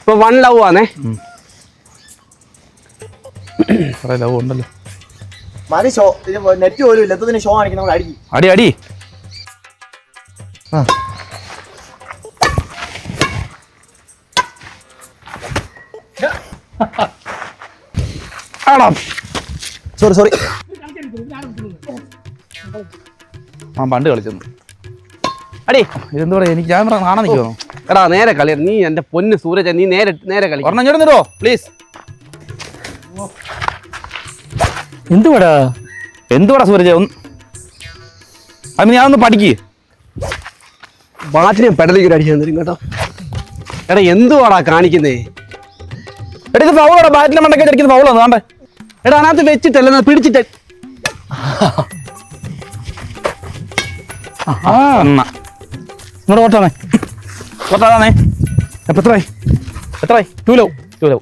ഇപ്പൊ 1 ലവ് ആണേ. ലവ് ഉണ്ടല്ലോ. മതി ഷോ. നെറ്റ് പോലും ഇല്ല. ഷോ കാണിക്കുന്ന അടി അടി അടി. സോറി. ആ പണ്ട് കളിച്ചെന്നു. അടി ഇതെന്താ പറയാ, എനിക്ക് ക്യാമറ കാണാൻ നിൽക്കുമോ? എടാ നേരെ കളി. നീ എന്റെ പൊന്ന് സൂരജ്, നീ നേരെ കളി. ഒരെണ്ണം ഇങ്ങോട്ട് നിന്നോ പ്ലീസ്. എന്തുവാടാ സൂരജ്? അത് ഞാനൊന്ന് പഠിക്ക്. ബാറ്റിനെ പെടലിക്ക് അടിച്ചു തരും കേട്ടോ. എടാ എന്തുവാടാ കാണിക്കുന്നേ? എടാ ഇത് ഫൗളാടാ, ബാറ്റിലെ മണ്ടൊക്കെ അടിക്കുന്ന ഫൗളാണ്. വേണ്ടേ എടാ അതിനകത്ത് വെച്ചിട്ടല്ല, പിടിച്ചിട്ട്. ഇങ്ങോട്ട് ഓട്ടാണേ. എത്രയായി? 2 ലവ്.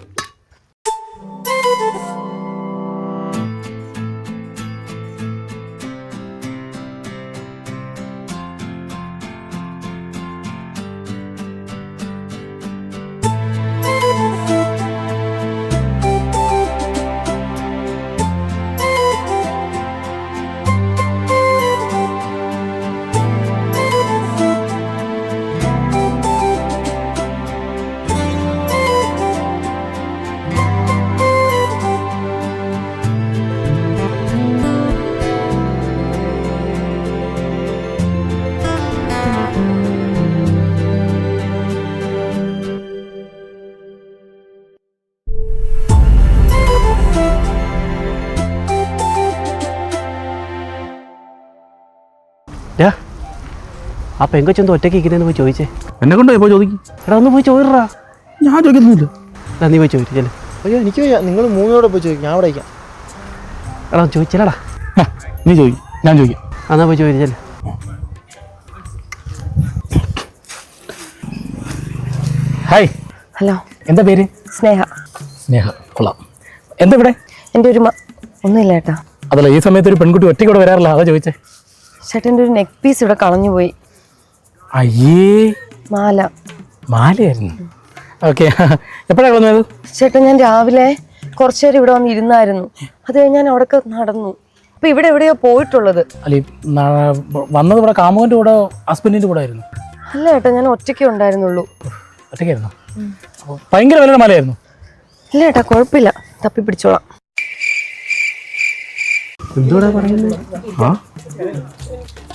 ആ പെങ്കൊച്ചെന്തോ ഒറ്റയ്ക്ക് ഇരിക്കുന്നതെന്ന് പോയി ചോദിച്ചേ. എന്നെ കൊണ്ട് പോയി ചോദിക്കും. എടാ ഒന്ന് പോയി ചോദിറാ. ഞാൻ ചോദിക്കുന്നില്ല. എടാ നീ പോയി ചോദിച്ചു ചെല്ലേ. അയ്യോ എനിക്ക് നിങ്ങൾ 3 കൂടെ പോയി ചോദിക്കും. ഞാൻ അവിടെ അയക്കാം. എടാ ചോദിച്ചല്ലടാ. നീ ചോദിക്കും, ഞാൻ ചോദിക്കാം. എന്നാ പോയി ചോദിച്ചു ചെല്ലേ. ഹായ്. ഹലോ. എന്താ പേര്? സ്നേഹ. കൊള്ളാം. എന്താ ഇവിടെ? എൻ്റെ ഒരു ഒന്നുമില്ല ചേട്ടാ. അതല്ല, ഈ സമയത്ത് ഒരു പെൺകുട്ടി ഒറ്റയ്ക്ക് ഇവിടെ വരാറില്ല, അതാ ചോദിച്ചേ. ചേട്ടൻ്റെ ഒരു നെക്ക് പീസ് ഇവിടെ കളഞ്ഞു പോയി. അയ്യേ, മാലയായിരുന്നു. ഓക്കെ, എപ്പോഴാണ് കളഞ്ഞത്? ചേട്ടൻ ഞാൻ രാവിലെ കുറച്ചു നേരം ഇവിടെ വന്ന് ഇരുന്നായിരുന്നു. അത് കഴിഞ്ഞ് ഞാൻ അവിടെ നടന്നു. അപ്പൊ ഇവിടെ എവിടെയോ പോയിട്ടുള്ളത്. അല്ല, വന്നത് ഇവിടെ കാമുകൻ്റെ കൂടെ ഹസ്ബൻഡിൻ്റെ കൂടെ ആയിരുന്നു? അല്ല ചേട്ടാ, ഞാൻ ഒറ്റയ്ക്കേ ഉണ്ടായിരുന്നുള്ളൂ. ഒറ്റയ്ക്കായിരുന്നു? ഭയങ്കര വിലയുടെ മലയായിരുന്നു? ഇല്ല ചേട്ടാ, കുഴപ്പമില്ല, തപ്പി പിടിച്ചോളാം. എന്തുകൂടാ പറയുന്നത്?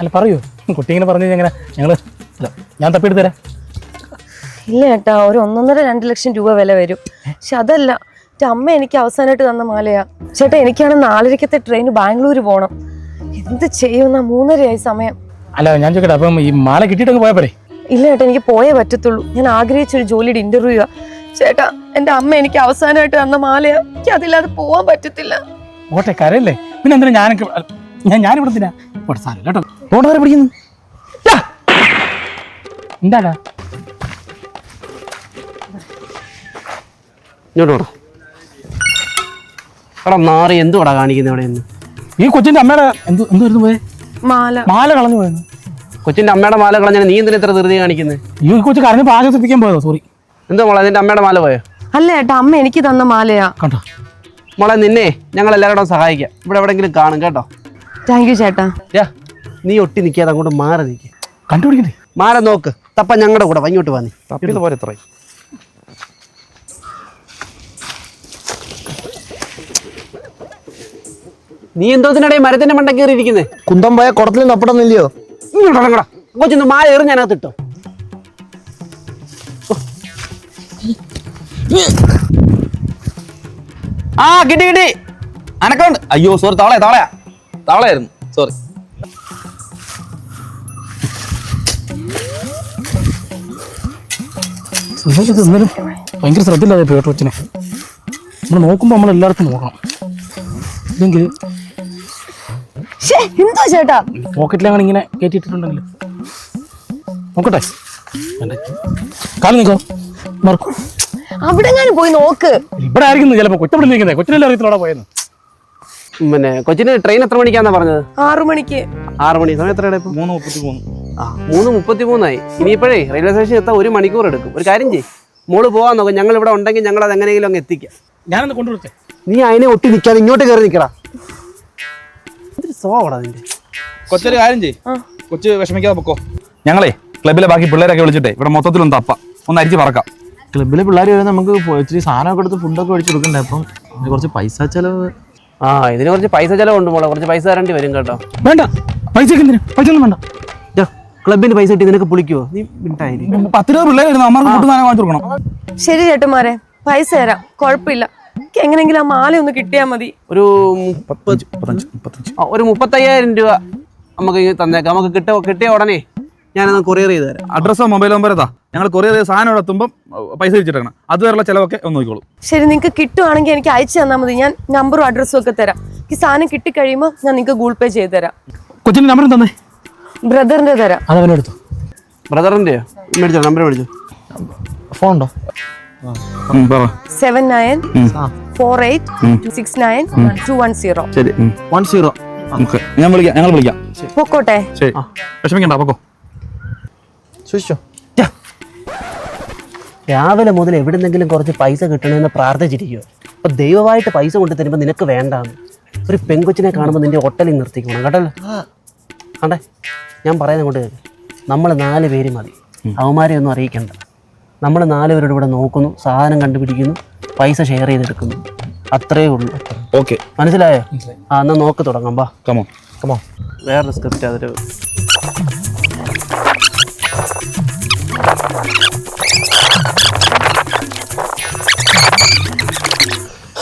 അല്ല പറയൂ, കുട്ടി ഇങ്ങനെ പറഞ്ഞു എങ്ങനെ? ഞാൻ തപ്പിയെടുത്ത് തരാം. ഇല്ല ചേട്ടാ, ഒരു 1.5-2 ലക്ഷം രൂപ വില വരും. പക്ഷെ അതല്ല, എൻ്റെ അമ്മ എനിക്ക് അവസാനമായിട്ട് തന്ന മാലയാ. ചേട്ടാ എനിക്കാണ് 4:30 ട്രെയിൻ ബാംഗ്ലൂർ പോകണം. എന്ത് ചെയ്യുന്ന 3:30 സമയം. അല്ല ഞാൻ ചോദിക്കട്ടെ, അപ്പം ഈ മാല കിട്ടിയിട്ടങ്ങ് പോയാൽ പോരെ? ഇല്ല ചേട്ടാ, എനിക്ക് പോയേ പറ്റത്തുള്ളൂ. ഞാൻ ആഗ്രഹിച്ചൊരു ജോലിയുടെ ഇന്റർവ്യൂവാ. ചേട്ടാ എൻ്റെ അമ്മ എനിക്ക് അവസാനമായിട്ട് തന്ന മാലയാ. എനിക്ക് അതില്ലാതെ പോവാൻ പറ്റത്തില്ല. ഓട്ടെ, കരയല്ലേ? പിന്നെ എന്തിനാ ഞാനിവിടെ എന്തിനാ കേട്ടോ തോട്ട വരെ പിടിക്കുന്നു? എന്താടാ ഇങ്ങോട്ടോ. എടാ നാറി എന്തുവാടാ കാണിക്കുന്നത് ഇവിടെ നിന്ന്? ഈ കൊച്ചിന്റെ അമ്മയുടെ എന്തുവായിരുന്നു പോയെ? മാല കളഞ്ഞു പോയെന്ന്. കൊച്ചിന്റെ അമ്മയുടെ മാല കളഞ്ഞാൽ നീ എന്തിനാ ഇത്ര ധൃതി കാണിക്കുന്നത്? ഈ കൊച്ചു കരഞ്ഞപ്പോൾ ആശ്വസിപ്പിക്കാൻ പോയതോ? സോറി. എന്തോ മോളെ, നിന്റെ അമ്മയുടെ മാല പോയോ? അല്ല ചേട്ടാ, അമ്മ എനിക്ക് തന്ന മാലയാ. കണ്ടോ മോളെ, നിന്നെ ഞങ്ങൾ എല്ലാവരോടും സഹായിക്കാം. ഇവിടെ എവിടെങ്കിലും കാണും കേട്ടോ. താങ്ക് യു ചേട്ടാ. നീ ഒട്ടി നിൽക്കാതെ അങ്ങോട്ട് മാറി നിൽക്കുക. കണ്ടുപിടിക്കണ്ടേ? മാല നോക്ക്. തപ്പ ഞങ്ങളുടെ കൂടെ ഇങ്ങോട്ട് വന്നി. തപ്പിന്ന് പോലെ എത്ര നീ എന്തോത്തിനിടെ മരത്തിന്റെ മണ്ട കയറിയിരിക്കുന്നേ? കുന്തം പോയ കുടത്തിൽ നപ്പടൊന്നുമില്ലയോ? ഇങ്ങോട്ടാ കൊച്ചിന്ന് മാല എറി ഞാനകത്ത് ഇട്ടോ. ആ കിട്ടി അനക്കമുണ്ട്. അയ്യോ സോറി, തവളയായിരുന്നു. സോറി. എന്നാലും ഭയങ്കര ശ്രദ്ധയില്ലാതെ പോയി കൊച്ചിനെ. നമ്മൾ നോക്കുമ്പോൾ നമ്മൾ എല്ലായിടത്തും നോക്കണം. ഇല്ലെങ്കിൽ എന്തോ ചേട്ടാ പോക്കറ്റിലാണ് ഇങ്ങനെ കയറ്റിയിട്ടുണ്ടെങ്കിൽ നോക്കട്ടെ. കാലം നിൽക്കോ മറക്കും. അവിടെ ഞാൻ പോയി നോക്ക്. ഇവിടെ ആയിരിക്കുന്നു ചിലപ്പോൾ. കൊച്ചവിടെ നിൽക്കുന്നത്. കൊച്ചിനെല്ലാം അറിയത്തിലോടെ പോയെന്ന്. പിന്നെ കൊച്ചിന് ട്രെയിൻ എത്ര മണിക്കാന്നാ പറഞ്ഞത്? 6 മണിക്ക്. 6 മണി. സമയം എത്രയാണ് ഇപ്പൊ? 3:33. 3:33 ഇനിയിപ്പോഴേ റെയിൽവേ സ്റ്റേഷൻ എത്താൻ 1 മണിക്കൂർ എടുക്കും. ഒരു കാര്യം ചെയ്യ്, മോള് പോകാൻ നോക്കും. ഞങ്ങൾ ഇവിടെ ഉണ്ടെങ്കിൽ ഞങ്ങൾ അത് എങ്ങനെയെങ്കിലും അങ്ങ് എത്തിക്കാം. ഞാനൊന്ന് കൊണ്ടുവരട്ടെ? നീ അതിനെ ഒട്ടി നിൽക്കാതെ ഇങ്ങോട്ട് കയറി നിൽക്കടാ. എന്തൊരു സ്വഭാവടാ നിന്റെ. കൊച്ചൊരു കാര്യം ചെയ്യ്, കൊച്ചു വിഷമിക്കാതെ പൊക്കോ. ഞങ്ങളെ ക്ലബിലെ ബാക്കി പിള്ളേരൊക്കെ വിളിച്ചിട്ടേ ഇവിടെ മൊത്തത്തിലൊന്ന് തപ്പ ഒന്ന് അരിച്ച് പറക്കാം. ക്ലബിലെ പിള്ളേർ വരുമ്പോൾ നമുക്ക് ഇച്ചിരി സാധനമൊക്കെ എടുത്ത് ഫുഡൊക്കെ മേടിച്ച് കൊടുക്കണ്ടേ. അപ്പം കുറച്ച് പൈസ ചിലവ്. ഇതിന് കുറച്ച് പൈസ ചിലവുണ്ട് മോളെ. കുറച്ച് പൈസ തരേണ്ടി വരും കേട്ടോ. വേണ്ട, പൈസ എന്തിനാ? പൈസ ഒന്നും വേണ്ട. ക്ലബിന് പൈസ കിട്ടി നിനക്ക് പുളിക്കുവോ? നീ മിണ്ടായി. 10 രൂപ പിള്ളേരായിരുന്നു, അമ്മക്ക് ഫുഡ് സാധനം വാങ്ങിച്ചു കൊടുക്കണം. ശരി ചേട്ടന്മാരെ, പൈസ തരാം, കുഴപ്പമില്ല. എനിക്ക് എങ്ങനെങ്കിലും ആ മാല ഒന്ന് കിട്ടിയാൽ മതി. ഒരു 35,000 രൂപ നമുക്ക് തന്നേക്കാം. നമുക്ക് കിട്ടിയ ഉടനെ ഞാനൊന്ന് കൊറിയർ ചെയ്ത് തരാം. അഡ്രസ്സോ മൊബൈൽ നമ്പറോ താ, ഞങ്ങൾ കൊറിയർ ചെയ്ത് സാധനം എത്തുമ്പോൾ പൈസ തിരിച്ചിട്ടേക്കണം. അതുവരെയുള്ള ചിലവൊക്കെ ഒന്ന് നോക്കിക്കോളൂ. ശരി, നിങ്ങൾക്ക് കിട്ടുവാണെങ്കിൽ എനിക്ക് അയച്ചു തന്നാൽ മതി. ഞാൻ നമ്പറും അഡ്രസ്സും ഒക്കെ തരാം. ഈ സാധനം കിട്ടിക്കഴിയുമ്പോൾ ഞാൻ നിങ്ങൾക്ക് ഗൂഗിൾ പേ ചെയ്ത് തരാം. കൊച്ചിന്റെ നമ്പർ തന്നെ? ബ്രദറിന്റെ തരാം. അതവനെടുത്തു. ബ്രദറിന്റെയോ? മേടിച്ചോ, നമ്പർ മേടിച്ചോ. ഫോൺ ഉണ്ടോ? 7994869210. ശരി, 10. ഞങ്ങൾ വിളിക്കാം. പൊക്കോട്ടെ. ശരി, വിഷമിക്കണ്ട, പൊക്കോ. സൂക്ഷിച്ചോ. രാവിലെ മുതൽ എവിടെന്നെങ്കിലും കുറച്ച് പൈസ കിട്ടണമെന്ന് പ്രാർത്ഥിച്ചിരിക്കുവോ? അപ്പൊ ദൈവമായിട്ട് പൈസ കൊണ്ട് തരുമ്പോൾ നിനക്ക് വേണ്ടാന്ന്. ഒരു പെങ്കൊച്ചിനെ കാണുമ്പോൾ നിന്റെ ഒട്ടലിൽ നിർത്തിക്കണം കേട്ടല്ലോ. കണ്ടേ, ഞാൻ പറയുന്നത് കൊണ്ട് കേൾക്ക്. നമ്മൾ 4 പേര് മതി, അവന്മാരെ ഒന്നും അറിയിക്കണ്ട. നമ്മൾ 4 പേരോട് ഇവിടെ നോക്കുന്നു, സാധനം കണ്ടുപിടിക്കുന്നു, പൈസ ഷെയർ ചെയ്തെടുക്കുന്നു. അത്രേ ഉള്ളൂ. ഓക്കെ, മനസ്സിലായോ? എന്നാ നോക്ക് തുടങ്ങാം. ബാ, കമോ. വേറൊരു സ്ക്രിപ്റ്റ് അതൊരു.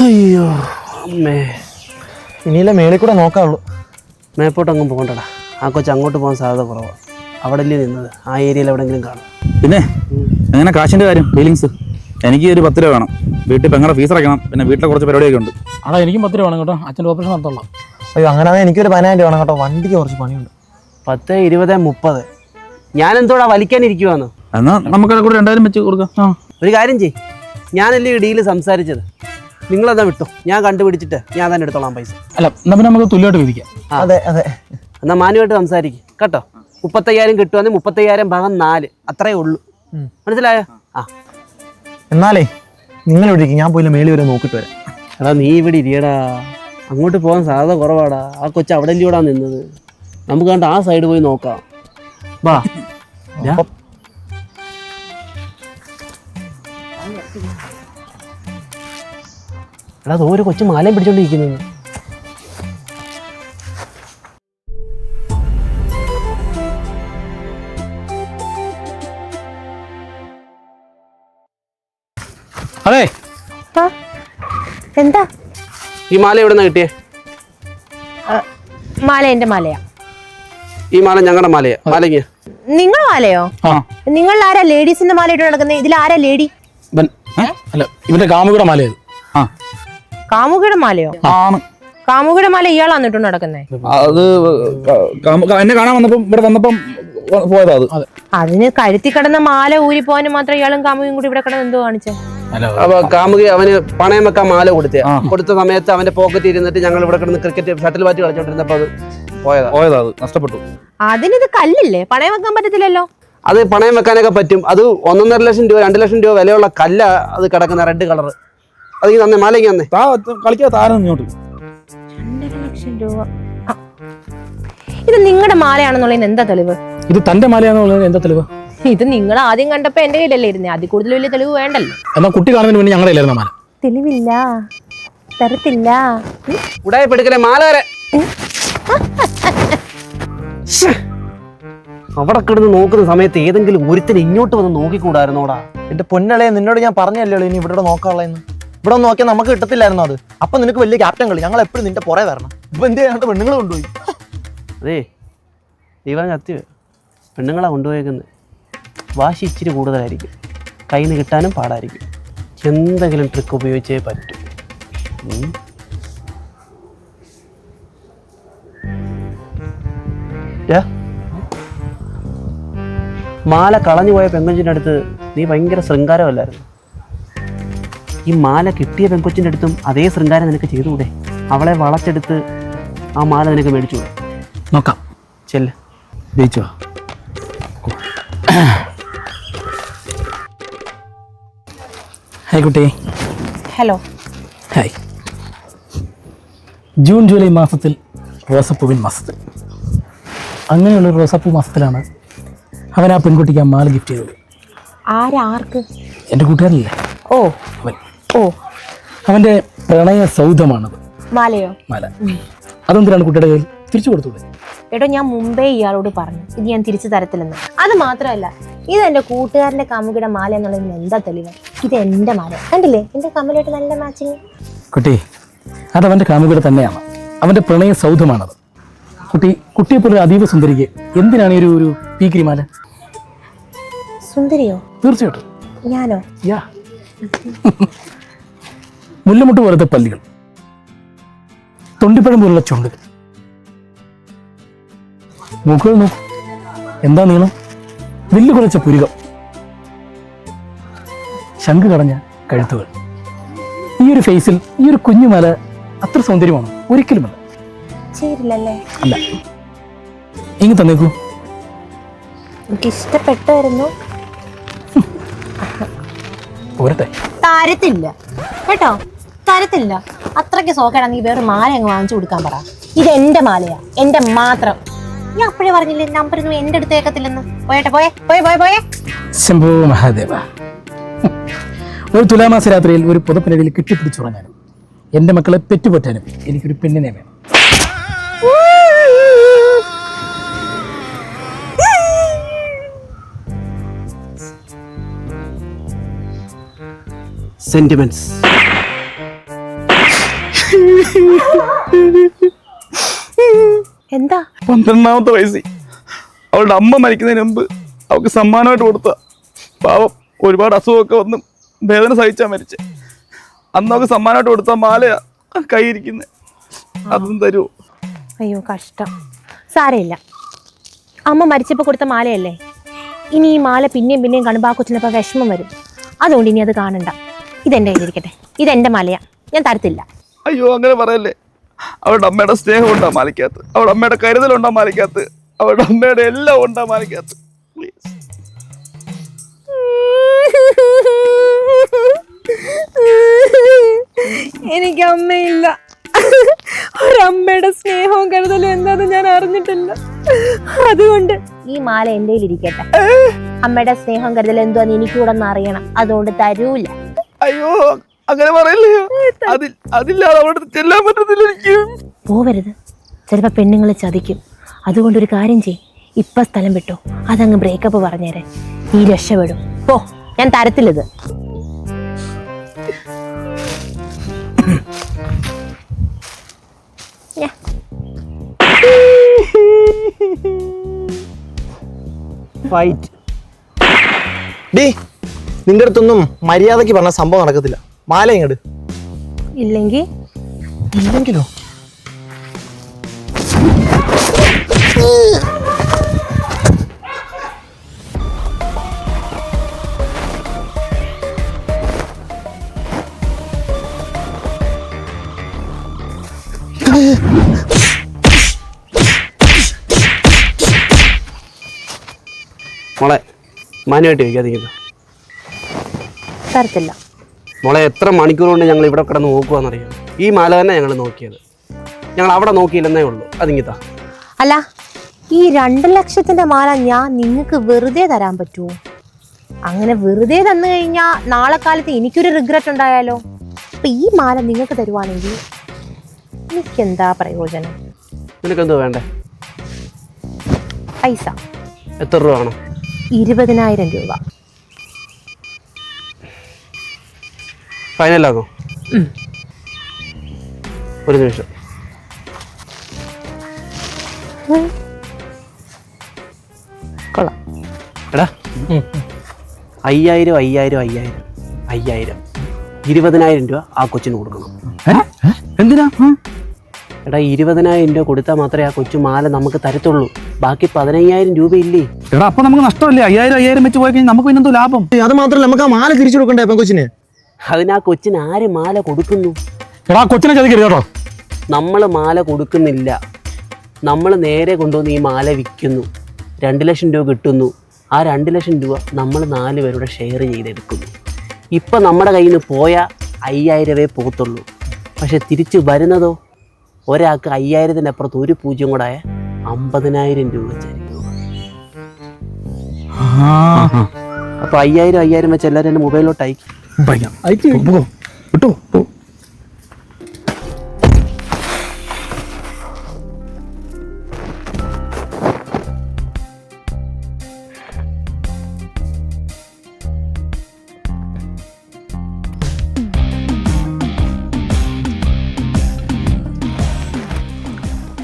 അയ്യോ അമ്മേ, ഇനിയില്ല മേളിൽ കൂടെ നോക്കാവുള്ളൂ. മേപ്പോട്ടൊന്നും പോകണ്ടടാ. ആ കൊച്ചു അങ്ങോട്ട് പോകാൻ സാധ്യത കുറവാണ്. അവിടെ അല്ലേ നിന്നത്? ആ ഏരിയയിൽ എവിടെയെങ്കിലും കാണും. പിന്നെ എങ്ങനെ കാശിന്റെ കാര്യം, ഫീലിങ്സ്? എനിക്ക് ഒരു 10 രൂപ വേണം. വീട്ടിൽ പെങ്ങളുടെ ഫീസ് അടയ്ക്കണം, പിന്നെ വീട്ടിലെ കുറച്ച് പരിപാടിയൊക്കെ ഉണ്ട്. ആടാ, എനിക്കും 10 രൂപ വേണം കേട്ടോ. അച്ഛൻ്റെ ഓപ്പറേഷൻ നടത്തണം. അയ്യോ, അങ്ങനെയാണെങ്കിൽ എനിക്കൊരു 10,000 രൂപ വേണം കേട്ടോ. വണ്ടിക്ക് കുറച്ച് പണിയുണ്ട്. 10, 20, 30. ഞാനെന്തോടാ വലിക്കാനിരിക്കുവാന്ന്? എന്നാൽ നമുക്ക് കൂടെ 2000 വെച്ച് കൊടുക്കാം. ഒരു കാര്യം ചെയ്യ്, ഞാനല്ലേ ഈ ഡീല് സംസാരിച്ചത്. നിങ്ങളതാ വിട്ടോ, ഞാൻ കണ്ടുപിടിച്ചിട്ട് ഞാൻ തന്നെ എടുത്തോളാം പൈസ. അല്ല, എന്നാ പിന്നെ നമുക്ക് തുല്യമായിട്ട് വിധിക്കാം. അതെ. എന്നാൽ മാനുമായിട്ട് സംസാരിക്കും കേട്ടോ. 35,000 കിട്ടുവാണെങ്കിൽ 35,000 ഭാഗം 4, അത്രേ ഉള്ളൂ. മനസ്സിലായോ? എന്നാലേ നിങ്ങൾ ഇവിടെ ഇരിക്കും, ഞാൻ പോയില്ല മേളി വരെ നോക്കിട്ട് വരാം. എടാ നീ ഇവിടെ ഇരിയടാ, അങ്ങോട്ട് പോകാൻ സാധ്യത കുറവാടാ. ആ കൊച്ചു അവിടെ ഇല്ലയോടാ നിന്നത്. നമുക്ക് കണ്ട് ആ സൈഡ് പോയി നോക്കാം. വാ. എടാ, ഒരു കൊച്ചു മാലയും പിടിച്ചോണ്ടിരിക്കുന്നത്. അതെ, എന്താ ഈ മാല എവിടെ നിന്ന് കിട്ടിയേ? മാല എന്റെ മാലയാ. ഈ മാല ഞങ്ങളുടെ മാലയാ. മാലയ്ക്ക് നിങ്ങൾ മാലയോ? നിങ്ങൾ ആരാ ലേഡീസിന്റെ മാല ഇട്ട് നടക്കുന്നത്? ഇതിൽ ആരാ ലേഡി? അല്ല, ഇവന്റെ കാമുകിയുടെ മാലയത്. കാമുകിയുടെ മാലയോ? കാമുകിയുടെ മാല ഇയാളാണ് ഇട്ടു നടക്കുന്നേ? അത് എന്നെ കാണാൻ വന്നപ്പം ഇവിടെ വന്നപ്പം പോയതാ അത്. അതിന് കഴുത്തി കിടന്ന മാല ഊരിപ്പോവാനും മാത്രം ഇയാളും കാമുകിയും കൂടി ഇവിടെ കിടന്ന് എന്തോ കാണിച്ചേ? അപ്പൊ കാമുകി അവന് പണയം വെക്കാൻ മാല കൊടുത്ത സമയത്ത് അവന്റെ പോക്കറ്റ് ഇരുന്നിട്ട് ഞങ്ങൾ ഇവിടെ കിടന്ന് ക്രിക്കറ്റ് ഷട്ടിൽ ബാറ്റ് കളിച്ചോണ്ടിരുന്നപ്പോ അത് പോയതാ അത് നഷ്ടപ്പെട്ടു. അതിനിത് കല്ലില്ലേ, പണയം വെക്കാൻ പറ്റത്തില്ലല്ലോ. അത് പണയം വെക്കാനൊക്കെ പറ്റും. അത് 1.5 ലക്ഷം രൂപ 2 ലക്ഷം രൂപ വിലയുള്ള കല്ല അത് കിടക്കുന്ന റെഡ് കളർ. അത് തന്നെ മാലയ്ക്ക് തന്നെ കളിക്കാതെ താരം ഇങ്ങോട്ട്. 2 ലക്ഷം രൂപ. ഇത് നിങ്ങളുടെ മാലയാണെന്നുള്ളതിന് എന്താ തെളിവ്? ഇത് തന്റെ മാലയാണെന്നുള്ളതിന് എന്താ തെളിവ്? ഇത് നിങ്ങൾ ആദ്യം കണ്ടപ്പോ എന്റെ കയ്യിലല്ലേ ഇരുന്നേ, അതിൽ കൂടുതൽ വലിയ തെളിവ് വേണ്ടല്ലോ. എന്നാ കുട്ടി കാണുന്നതിന് വേണ്ടി ഞങ്ങളുടെ കയ്യിലായിരുന്നു മാല. തെളിവില്ല, തരത്തില്ല. ഉടായിപ്പെടുക്കലേ മാല വരെ. അവിടെ കിടന്ന് നോക്കുന്ന സമയത്ത് ഏതെങ്കിലും ഒരുത്തിന് ഇങ്ങോട്ട് വന്ന് നോക്കിക്കൂടായിരുന്നോടാ? എന്റെ പൊന്നളെ, നിന്നോട് ഞാൻ പറഞ്ഞല്ലോ ഇനി ഇവിടെ നോക്കാനുള്ളതെന്ന്. ഇവിടെ ഒന്ന് നോക്കിയാൽ നമുക്ക് കിട്ടത്തില്ലായിരുന്നു അത്. അപ്പൊ നിനക്ക് വലിയ ക്യാപ്റ്റൻ കളി. ഞങ്ങൾ എപ്പോഴും നിന്റെ പുറകെ വരണം. ഇപ്പൊ എന്ത് ചെയ്യാനായിട്ട് പെണ്ണുങ്ങൾ കൊണ്ടുപോയി? അതേ, ദൈവം കത്തി പെണ്ണുങ്ങളാ കൊണ്ടുപോയേക്കുന്നത്. വാശി ഇച്ചിരി കൂടുതലായിരിക്കും, കയ്യിൽ നിന്ന് കിട്ടാനും പാടായിരിക്കും. എന്തെങ്കിലും ട്രിക്ക് ഉപയോഗിച്ചേ പറ്റും. മാല കളഞ്ഞു പോയ പെങ്കൊച്ചിൻ്റെ അടുത്ത് നീ ഭയങ്കര ശൃംഗാരമല്ലായിരുന്നു? ഈ മാല കിട്ടിയ പെങ്കൊച്ചിൻ്റെ അടുത്തും അതേ ശൃംഗാരം നിനക്ക് ചെയ്തുകൂടെ? അവളെ വളച്ചെടുത്ത് ആ മാല നിനക്ക് മേടിച്ചുകൂടെ? നോക്കാം. ചെല്ല്. ജയിച്ചോ? ഹായ് കുട്ടി. ഹലോ. ഹായ്. ജൂൺ ജൂലൈ മാസത്തിൽ റോസപ്പൂവിൻ മാസത്തിൽ അങ്ങനെയുള്ള റോസാപ്പൂ മാസത്തിലാണ് അവൻ ആ പെൺകുട്ടിക്ക് ആ മാല ഗിഫ്റ്റ് ചെയ്തത്. ആർക്ക്? എൻ്റെ കൂട്ടുകാരനല്ലേ ഓ അവൻ. ഓ അവൻ്റെ പ്രണയ സൗധമാണത് മാലയോ? മാല. അതെന്തിനാണ് കുട്ടിയുടെ കയ്യിൽ തിരിച്ചു കൊടുത്തത്? എടോ, ഞാൻ മുമ്പേ ഇയാളോട് പറഞ്ഞു ഇത് ഞാൻ തിരിച്ചു തരത്തില്ലെന്ന്. അത് മാത്രമല്ല, ഇത് എന്റെ കൂട്ടുകാരന്റെ കാമുകിയുടെ മാല എന്നുള്ളതിന് എന്താ തെളിവ്? ഇത് എന്റെ മാല കണ്ടില്ലേ? എന്റെ കമ്മലായിട്ട് നല്ല മാച്ചിങ്. കുട്ടി, അത് അവൻ്റെ കാമുകിയുടെ തന്നെയാണ്. അവൻ്റെ പ്രണയ സൗധമാണത്. കുട്ടിയെപ്പോലെ അതീവ സുന്ദരിക്ക് എന്തിനാണ് ഈ ഒരു പീക്കിരിമാല? സുന്ദരിയോ? തീർച്ചയായിട്ടും. ഞാനോ? യാ. മുല്ലമുട്ട് പോലത്തെ പല്ലുകൾ, തൊണ്ടിപ്പഴം പോലുള്ള ചുണ്ടുകൾ, മൂക്കുകൾ നോക്കൂ, എന്താ നീളം, വില്ല് കുലച്ച പുരികം, ശംഖ് കടഞ്ഞ കഴുത്തുകൾ. ഈ ഒരു ഫേസിൽ ഈ ഒരു കുഞ്ഞുമാല അത്ര സൗന്ദര്യമാണ്? ഒരിക്കലുമല്ല. ചേരില്ലല്ലേ? അല്ല. ഇങ്ങ് തന്നേക്കൂ. എനിക്ക് ഇഷ്ടപ്പെട്ടായിരുന്നു. പോരട്ടെ. തരത്തില്ല കേട്ടോ, തരത്തില്ല. അത്രയ്ക്ക് സോക്കേടാ നീ വേറെ മാല അങ്ങ് വാങ്ങിച്ചു കൊടുക്കാൻ പറ. ഇത് എന്റെ മാലയാ, എന്റെ മാത്രം. ഞാൻ അപ്പോഴേ പറഞ്ഞില്ലേ നമ്പർ ഒന്നും എന്റെ അടുത്ത് കേൾക്കത്തില്ലെന്ന്. പോയട്ടെ, പോയേ പോയേ പോയേ പോയേ. ശംഭോ മഹാദേവ. ഒരു തുലാമാസ രാത്രിയിൽ ഒരു പുതപ്പിനടിയിൽ കെട്ടിപ്പിടിച്ചുറങ്ങാനും എൻ്റെ മക്കളെ പെറ്റുപറ്റാനും എനിക്കൊരു പെണ്ണിനെ വേണം. സെന്റിമെന്റ്സ്. എന്താ? 12ാമത്തെ വയസ്സിൽ അവളുടെ അമ്മ മരിക്കുന്നതിന് മുമ്പ് അവൾക്ക് സമ്മാനമായിട്ട് കൊടുത്ത പാവം ഒരുപാട് അസുഖമൊക്കെ വന്ന് വേദന സഹിച്ചാ മരിച്ചേ. അന്ന് അവൾക്ക് സമ്മാനമായിട്ട് കൊടുത്ത മാലയാ കൈയിരിക്കുന്നത്. അതും തരുമോ? അയ്യോ കഷ്ടം. സാരമില്ല, അമ്മ മരിച്ചപ്പോൾ കൊടുത്ത മാലയല്ലേ. ഇനി ഈ മാല പിന്നെയും പിന്നെയും കാണുമ്പോൾ ആ കൊച്ചിനപ്പോൾ വിഷമം വരും. അതുകൊണ്ട് ഇനി അത് കാണണ്ട. ഇതെന്റെ കയ്യിലിരിക്കട്ടെ. ഇതെന്റെ മാലയാ, ഞാൻ തരത്തില്ല. അയ്യോ അങ്ങനെ പറയല്ലേ. അവളുടെ അമ്മയുടെ സ്നേഹം ഉണ്ടാ മാലിക്കകത്ത്, അവളുടെ അമ്മയുടെ കരുതലുണ്ടാ മാലിക്കകത്ത്, അവളുടെ അമ്മയുടെ എല്ലാം ഉണ്ടാ മാലിക്കകത്ത്. പ്ലീസ്. എനിക്ക് അമ്മയില്ല. ഒരമ്മയുടെ സ്നേഹവും കരുതലും എന്താന്ന് ഞാൻ അറിഞ്ഞിട്ടില്ല. അതുകൊണ്ട് ഈ മാല എന്റെ കയ്യിലിരിക്കട്ടെ. അമ്മയുടെ സ്നേഹം കരുതൽ എന്തുവാന്ന് എനിക്ക് കൂടെ ഒന്ന് അറിയണം. അതുകൊണ്ട് തരൂല. അയ്യോ അങ്ങനെ പറയല്ലേ. അതില്ലാതെ അവിടെ ചെല്ലാൻ പറ്റത്തില്ല എനിക്ക്. പോവരുത്, ചിലപ്പോ പെണ്ണുങ്ങളെ ചതിക്കും. അതുകൊണ്ടൊരു കാര്യം ചെയ്, ഇപ്പൊ സ്ഥലം വിട്ടോ, അതങ്ങ് ബ്രേക്കപ്പ് പറഞ്ഞേരെ, നീ രക്ഷപ്പെടും. പോ, ഞാൻ തരത്തില്ലത്. ഫൈറ്റ്. ഡീ, നിന്റെ അടുത്തൊന്നും മര്യാദക്ക് പറഞ്ഞ സംഭവം നടക്കത്തില്ല. മാല ഇങ്ങോട്ട്. ഇല്ലെങ്കിൽ ഇല്ലെങ്കിലോ? മോളെ മാന്യമായിട്ട് ചോദിക്കാതിരിക്കുന്നു. തരത്തില്ല. മോളെ എത്ര മണിക്കൂർ കൊണ്ട് ഞങ്ങൾ ഇവിടെ കിടന്ന് നോക്കുകയെന്നറിയാം. ഈ മാല തന്നെ ഞങ്ങൾ നോക്കിയത്. ഞങ്ങൾ അവിടെ നോക്കിയില്ലെന്നേ ഉള്ളൂ. അതിങ്ങിത്താ. അല്ല, ഈ 2 ലക്ഷത്തിന്റെ മാല ഞാൻ നിങ്ങൾക്ക് വെറുതെ തരാൻ പറ്റുമോ? അങ്ങനെ വെറുതെ തന്നു കഴിഞ്ഞാൽ നാളെ കാലത്ത് എനിക്കൊരു റിഗ്രറ്റ് ഉണ്ടായാലോ. അപ്പൊ ഈ മാല നിങ്ങൾക്ക് തരുവാണെങ്കിൽ എനിക്കെന്താ പ്രയോജനം? നിനക്കെന്തോ വേണ്ടേ? പൈസ. എത്ര രൂപ വേണം? 20,000 രൂപ. ഫൈനലാണോ? ഒരു നിമിഷം. കൊള്ളാം. എടാ 5000 5000 5000 20,000 രൂപ ആ കൊച്ചിന് കൊടുക്കണം. എന്തിനാ? എടാ 20,000 രൂപ കൊടുത്താൽ മാത്രമേ ആ കൊച്ചു മാല നമുക്ക് തരത്തുള്ളൂ. ബാക്കി 15,000 രൂപ ഇല്ലേ? എടാ അപ്പൊ നമുക്ക് നഷ്ടമല്ലേ? 5000 വെച്ച് പോയി കഴിഞ്ഞാൽ നമുക്ക് പിന്നെന്തോ ലാഭം? അത് മാത്രമല്ല, നമുക്ക് ആ മാല തിരിച്ചു കൊടുക്കണ്ടേ പെങ്കൊച്ചിന്? അതിന് ആ കൊച്ചിന് ആര് മാല കൊടുക്കുന്നു? എടാ കൊച്ചിനെ ചതിക്കരുത് കേട്ടോ. നമ്മൾ മാല കൊടുക്കുന്നില്ല. നമ്മൾ നേരെ കൊണ്ടുവന്ന് ഈ മാല വിൽക്കുന്നു. 2 ലക്ഷം രൂപ കിട്ടുന്നു. ആ 2 ലക്ഷം രൂപ നമ്മൾ 4 പേരുടെ ഷെയർ ചെയ്തെടുക്കുന്നു. ഇപ്പം നമ്മുടെ കയ്യിൽ നിന്ന് പോയ 5000 പോകത്തുള്ളൂ. പക്ഷെ തിരിച്ച് വരുന്നതോ ഒരാൾക്ക് 5000-ത്തിനപ്പുറത്ത് ഒരു 0 കൂടെ 50,000 രൂപ വെച്ചായിരിക്കും. അപ്പോൾ 5000 വെച്ച് എല്ലാവരും എൻ്റെ മൊബൈലിലോട്ട് അയക്കും. വിട്ടോ പോ.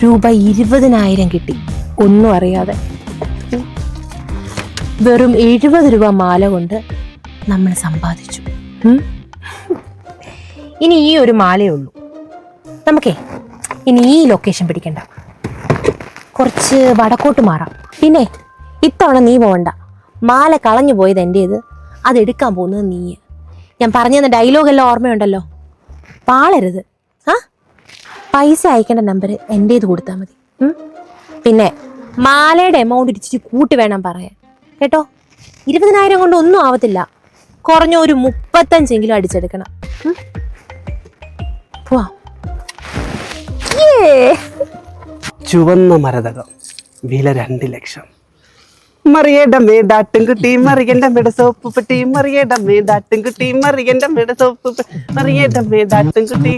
രൂപ 20,000 കിട്ടി, ഒന്നും അറിയാതെ. വെറും 70 രൂപ മാല കൊണ്ട് നമ്മൾ സമ്പാദിച്ചു. ഇനി ഈ ഒരു മാലയേ ഉള്ളൂ. നമുക്കേ ഇനി ഈ ലൊക്കേഷൻ പിടിക്കണ്ട, കുറച്ച് വടക്കോട്ട് മാറാം. പിന്നെ ഇത്തവണ നീ പോകണ്ട, മാല കളഞ്ഞു പോയത് എൻ്റേത്, അതെടുക്കാൻ പോകുന്നത് നീ. ഞാൻ പറഞ്ഞു തന്ന ഡയലോഗെല്ലാം ഓർമ്മയുണ്ടല്ലോ, പാളരുത്. പൈസ അയക്കേണ്ട നമ്പർ എൻ്റേത് കൊടുത്താൽ മതി. പിന്നെ മാലയുടെ എമൗണ്ട് ഇച്ചിരി കൂട്ടി വേണം പറയാൻ കേട്ടോ. 20,000 കൊണ്ട് ഒന്നും ആവത്തില്ല, കുറഞ്ഞ ഒരു 35 അടിച്ചെടുക്കണം. പോവാ. ചുവന്ന മരതകം, വില 2 ലക്ഷം. മറിയേടെ മേടാട്ടും കുട്ടി, മറിയന്റെ മേട സോപ്പ് പെട്ടി, മറിയേടെ മേടാട്ടും കുട്ടി, മറിയന്റെ മേട സോപ്പ്, മറിയേടെ മേടാട്ടും കുട്ടി.